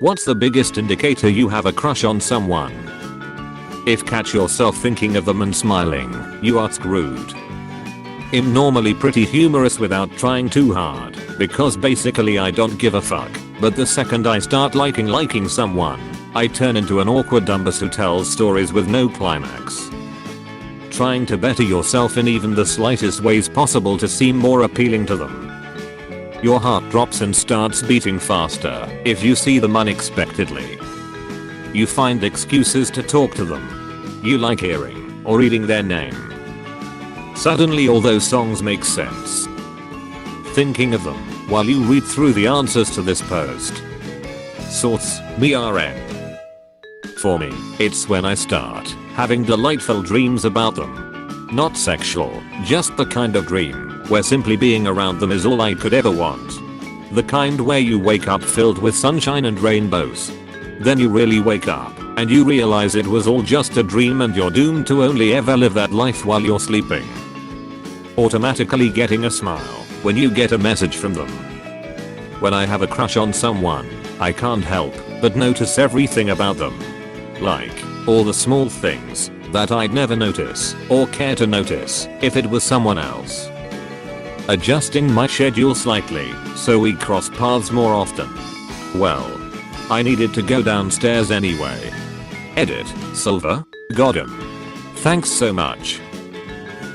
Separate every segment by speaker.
Speaker 1: What's the biggest indicator you have a crush on someone? If catch yourself thinking of them and smiling, you are screwed. I'm normally pretty humorous without trying too hard, because basically I don't give a fuck, but the second I start liking someone, I turn into an awkward dumbass who tells stories with no climax. Trying to better yourself in even the slightest ways possible to seem more appealing to them. Your heart drops and starts beating faster if you see them unexpectedly. You find excuses to talk to them. You like hearing or reading their name. Suddenly all those songs make sense. Thinking of them while you read through the answers to this post. Source: BRN. For me, it's when I start having delightful dreams about them. Not sexual, just the kind of dream where simply being around them is all I could ever want. The kind where you wake up filled with sunshine and rainbows. Then you really wake up and you realize it was all just a dream and you're doomed to only ever live that life while you're sleeping. Automatically getting a smile when you get a message from them. When I have a crush on someone, I can't help but notice everything about them. Like, all the small things that I'd never notice or care to notice if it was someone else. Adjusting my schedule slightly so we cross paths more often. Well, I needed to go downstairs anyway. Edit, Silver, got him. Thanks so much.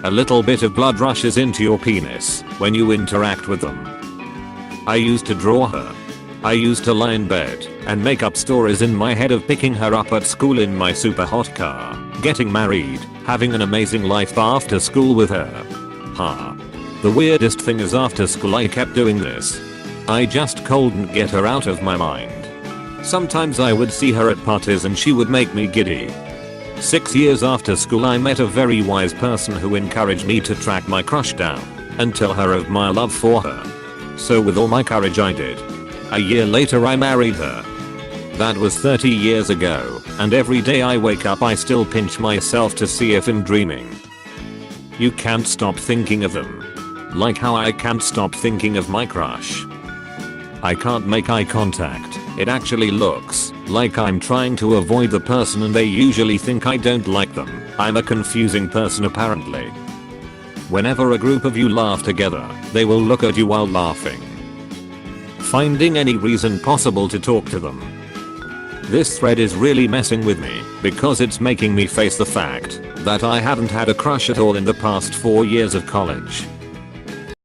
Speaker 1: A little bit of blood rushes into your penis when you interact with them. I used to draw her. I used to lie in bed and make up stories in my head of picking her up at school in my super hot car, getting married, having an amazing life after school with her. Ha. The weirdest thing is after school I kept doing this. I just couldn't get her out of my mind. Sometimes I would see her at parties and she would make me giddy. 6 years after school I met a very wise person who encouraged me to track my crush down and tell her of my love for her. So with all my courage I did. A year later I married her. That was 30 years ago, and every day I wake up I still pinch myself to see if I'm dreaming. You can't stop thinking of them. Like how I can't stop thinking of my crush. I can't make eye contact. It actually looks like I'm trying to avoid the person and they usually think I don't like them. I'm a confusing person apparently. Whenever a group of you laugh together, they will look at you while laughing. Finding any reason possible to talk to them. This thread is really messing with me because it's making me face the fact that I haven't had a crush at all in the past 4 years of college.